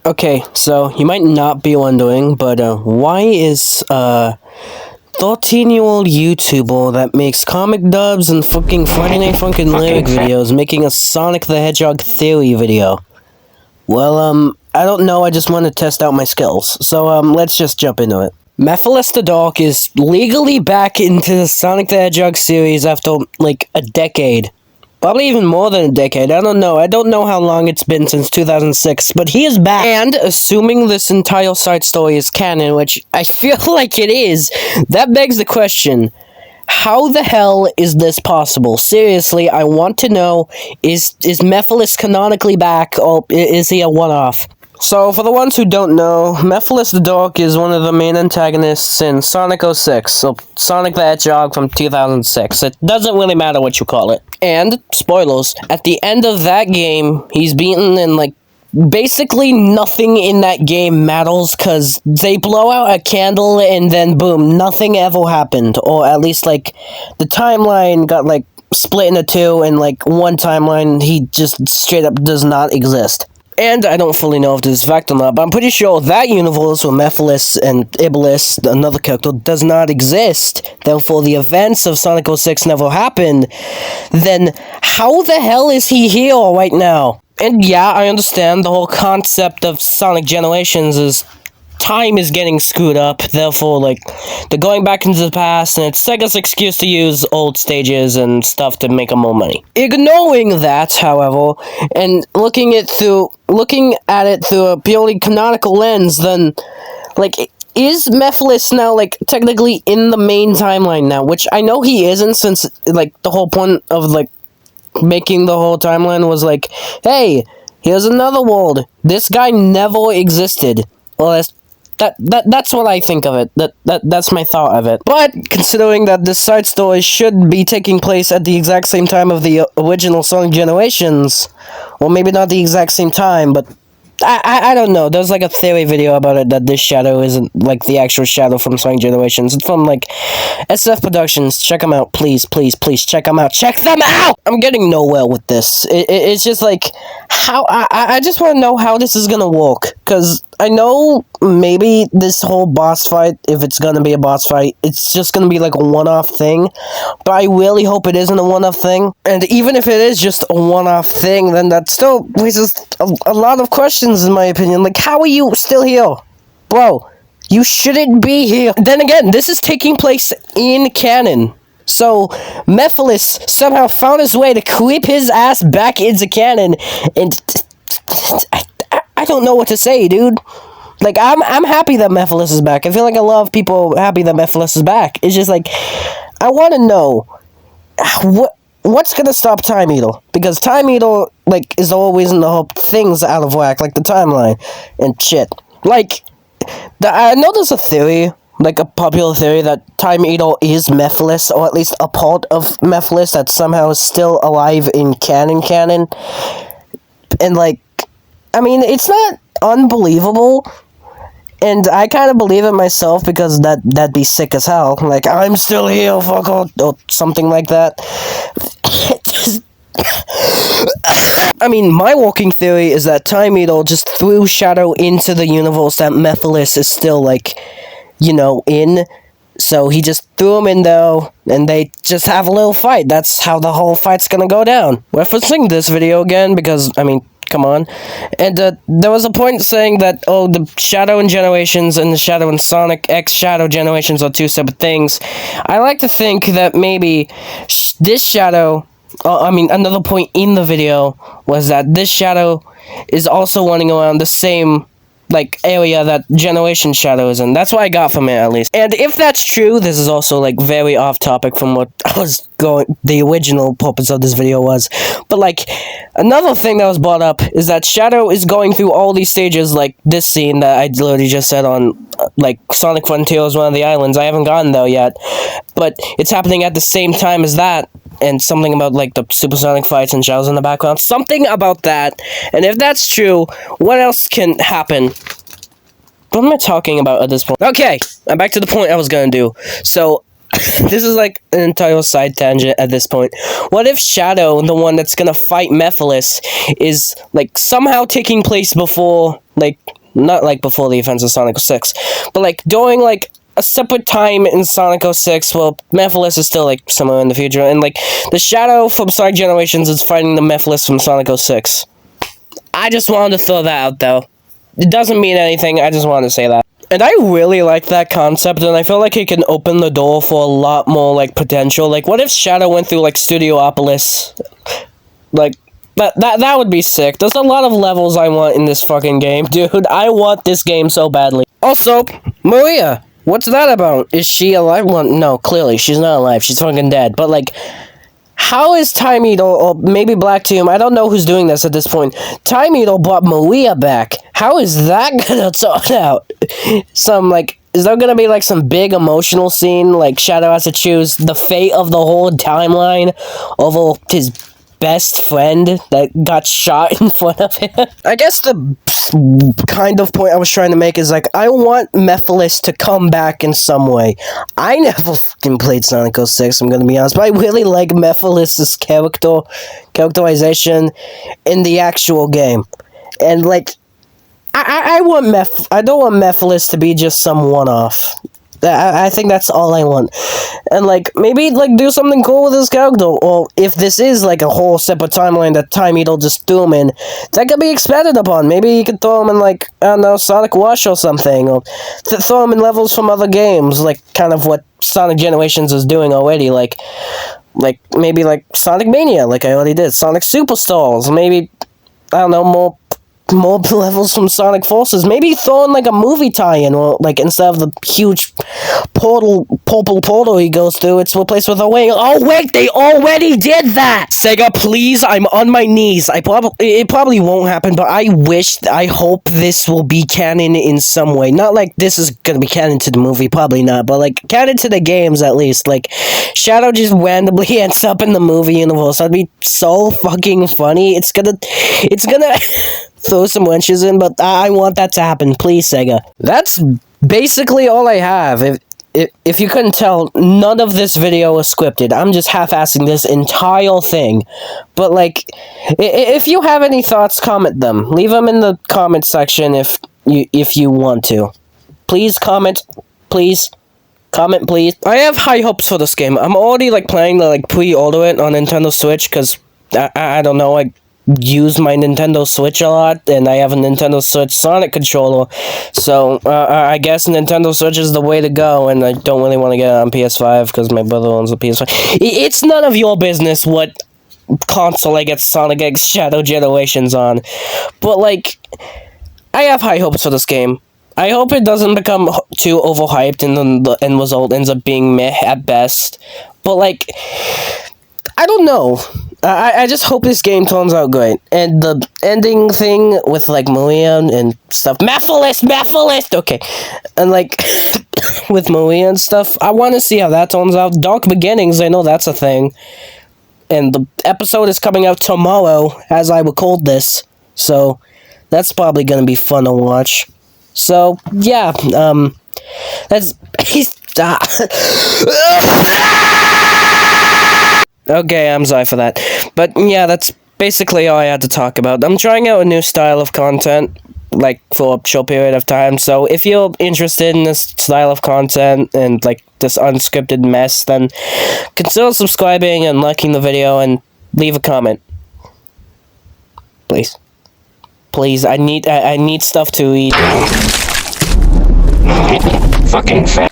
Okay, so you might not be wondering, but why is 13-year-old YouTuber that makes comic dubs and fucking Friday Night Funkin' lyric videos making a Sonic the Hedgehog theory video? Well, I don't know, I just want to test out my skills. So, let's just jump into it. MEPHILES the Dark is legally back into the Sonic the Hedgehog series after, like, a decade. Probably even more than a decade, I don't know. I don't know how long it's been since 2006, but he is back. And, assuming this entire side story is canon, which I feel like it is, that begs the question, how the hell is this possible? Seriously, I want to know, is MEPHILES canonically back, or is he a one-off? So, for the ones who don't know, MEPHILES the Dark is one of the main antagonists in Sonic 06, so Sonic the Hedgehog from 2006. It doesn't really matter what you call it. And, spoilers, at the end of that game, he's beaten and, like, basically nothing in that game matters, because they blow out a candle and then boom, nothing ever happened. Or at least, like, the timeline got, like, split into two, and, like, one timeline, he just straight up does not exist. And I don't fully know if this is fact or not, but I'm pretty sure that universe where MEPHILES and Iblis, another character, does not exist, therefore the events of Sonic 06 never happened, then how the hell is he here right now? And yeah, I understand the whole concept of Sonic Generations is time is getting screwed up, therefore, like, they're going back into the past, and it's Sega's excuse to use old stages and stuff to make them more money. Ignoring that, however, and looking at it through a purely canonical lens, then, like, is MEPHILES now, like, technically in the main timeline now? Which I know he isn't, since, like, the whole point of, like, making the whole timeline was like, hey, here's another world. This guy never existed. Well, that's what I think of it. That's my thought of it. But, considering that this side story should be taking place at the exact same time of the original Sonic Generations, well, maybe not the exact same time, but I don't know. There's, like, a theory video about it that this shadow isn't, like, the actual shadow from Sonic Generations. It's from, like, SF Productions. Check them out. Please, please, please, check them out. Check them out! I'm getting nowhere with this. It's just, like, how... I just want to know how this is gonna work. Because I know maybe this whole boss fight, if it's gonna be a boss fight, it's just gonna be, like, a one-off thing. But I really hope it isn't a one-off thing. And even if it is just a one-off thing, then that still raises a lot of questions, in my opinion. Like, how are you still here? Bro, you shouldn't be here. Then again, this is taking place in canon. So, MEPHILES somehow found his way to creep his ass back into canon, and I don't know what to say, dude. Like, I'm happy that MEPHILES is back. I feel like a lot of people are happy that MEPHILES is back. It's just like, I want to know, what's gonna stop Time Eater? Because Time Eater, like, is always in the whole things out of whack, like the timeline and shit. Like, I know there's a theory, like a popular theory, that Time Eater is MEPHILES, or at least a part of MEPHILES that somehow is still alive in canon. And, like, I mean, it's not unbelievable, and I kind of believe it myself, because that'd be sick as hell. Like, I'm still here, fuck, or something like that. I mean, my working theory is that Time Eater just threw Shadow into the universe that MEPHILES is still, like, you know, in. So he just threw him in there, and they just have a little fight. That's how the whole fight's gonna go down. Referencing this video again, because, I mean, come on. And there was a point saying that, oh, the Shadow in Generations and the Shadow in Sonic X Shadow Generations are two separate things. I like to think that maybe this Shadow... I mean, another point in the video was that this Shadow is also running around the same, like, area that Generation Shadow is in. That's what I got from it, at least. And if that's true, this is also, like, very off-topic from what the original purpose of this video was. But, like, another thing that was brought up is that Shadow is going through all these stages, like this scene that I literally just said on, like, Sonic Frontiers, one of the islands. I haven't gotten there yet. But it's happening at the same time as that. And something about, like, the supersonic fights and Shadows in the background. Something about that. And if that's true, what else can happen? What am I talking about at this point? Okay, I'm back to the point I was gonna do. So, this is, like, an entire side tangent at this point. What if Shadow, the one that's gonna fight MEPHILES, is, like, somehow taking place before, like, not like before the events of Sonic 06, but like during like a separate time in Sonic 06, well, MEPHILES is still like somewhere in the future, and like the Shadow from Sonic Generations is fighting the MEPHILES from Sonic 06. I just wanted to throw that out though. It doesn't mean anything, I just wanted to say that. And I really like that concept, and I feel like it can open the door for a lot more, like, potential. Like, what if Shadow went through, like, Studiopolis? Like, that would be sick. There's a lot of levels I want in this fucking game, dude. I want this game so badly. Also, Maria, what's that about? Is she alive? Well, no, clearly, she's not alive. She's fucking dead. But, like, how is Time Eater, or maybe Black Tomb, I don't know who's doing this at this point. Time Eater brought Maria back. How is that gonna turn out? Is there gonna be, like, some big emotional scene, like, Shadow has to choose the fate of the whole timeline over his best friend that got shot in front of him? I guess the kind of point I was trying to make is, like, I want MEPHILES to come back in some way. I never fucking played Sonic 06, I'm gonna be honest, but I really like MEPHILES' characterization in the actual game. And, like, I don't want MEPHILES to be just some one-off. I think that's all I want. And, like, maybe, like, do something cool with his character. Or if this is, like, a whole separate timeline that Time Eater just threw him in, that could be expanded upon. Maybe you could throw him in, like, I don't know, Sonic Rush or something. Or throw him in levels from other games. Like, kind of what Sonic Generations is doing already. Like, maybe, like, Sonic Mania, like I already did. Sonic Superstars. Maybe, I don't know, more levels from Sonic Forces. Maybe throw in like a movie tie-in, or like instead of the huge purple portal he goes through, it's replaced with a wing. Oh wait, they already did that! Sega, please, I'm on my knees. It probably won't happen, but I hope this will be canon in some way. Not like this is gonna be canon to the movie, probably not, but like canon to the games at least. Like, Shadow just randomly ends up in the movie universe. That'd be so fucking funny. It's gonna throw some wrenches in, but I want that to happen. Please, Sega. That's basically all I have. If you couldn't tell, none of this video is scripted. I'm just half-assing this entire thing. But, like, if you have any thoughts, comment them. Leave them in the comment section if you want to. Please comment. Please. Comment, please. I have high hopes for this game. I'm already, like, planning to, like, pre-order it on Nintendo Switch, because, I don't know, I use my Nintendo Switch a lot, and I have a Nintendo Switch Sonic controller, so I guess Nintendo Switch is the way to go, and I don't really want to get it on PS5 because my brother owns a PS5. It's none of your business what console I get Sonic X Shadow Generations on, but like, I have high hopes for this game. I hope it doesn't become too overhyped and then the end result ends up being meh at best, but like, I don't know. I just hope this game turns out great. And the ending thing with, like, Maria and stuff. MEPHILES! Okay. And, like, with Maria and stuff, I want to see how that turns out. Dark Beginnings, I know that's a thing. And the episode is coming out tomorrow, as I record this. So, that's probably going to be fun to watch. So, yeah. That's... Okay, I'm sorry for that. But yeah, that's basically all I had to talk about. I'm trying out a new style of content, like, for a short period of time, so if you're interested in this style of content and, like, this unscripted mess, then consider subscribing and liking the video and leave a comment. Please. Please, I need stuff to eat. Fucking fat.